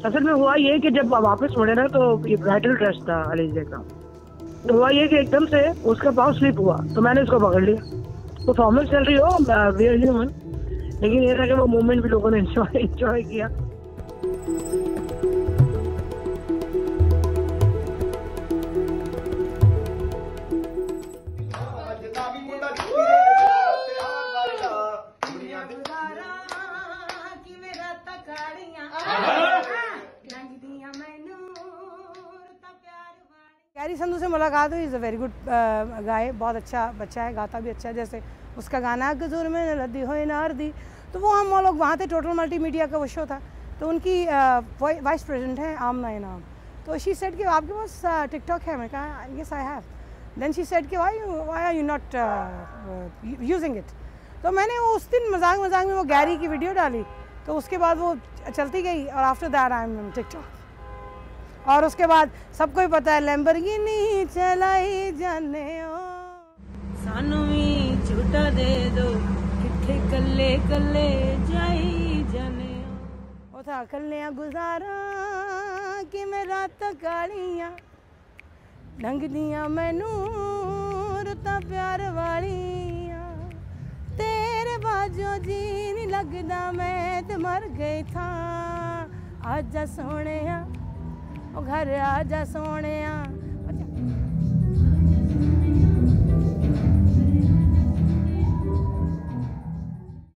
असल में हुआ ये कि जब वापस मुड़े ना तो ये ब्राइडल ड्रेस था अलीजा का, तो हुआ ये कि एकदम से उसका पाँव स्लिप हुआ तो मैंने उसको पकड़ लिया। परफॉर्मेंस चल रही हो वी आर ह्यूमन, लेकिन ये था कि वो मोमेंट भी लोगों ने एंजॉय किया। कैरी संधू से मुलाकात हुई। Is a very good guy, बहुत अच्छा बच्चा है, गाता भी अच्छा है। जैसे उसका गाना गजूर में लद्दी हो नार दी, तो वो हम लोग वहाँ थे, टोटल मल्टीमीडिया का वो शो था, तो उनकी वाइस प्रेसिडेंट है आमना इनाम। तो शी सेड कि आपके पास टिकटॉक है? मैं कहा yes I have. Then she said कि why are you not using it. तो मैंने वो उस दिन मजाक में वो गैरी की वीडियो डाली, तो उसके बाद वो चलती गई और after that I am TikTok. और उसके बाद सबको ही पता है लैम्बोर्गिनी चलाई जाने ओ, सानू भी झूठा दे दो, किथे कल्ले कल्ले जाई जाने ओ था कल्ले गुजारा कि मैं रात कालियां लंघदियां मैनू रुतां प्यार वालियां, तेरे बाजों जी नहीं लगदा मैं ते मर गई था। आजा सोहणिया ओ घर आजा सोहणिया।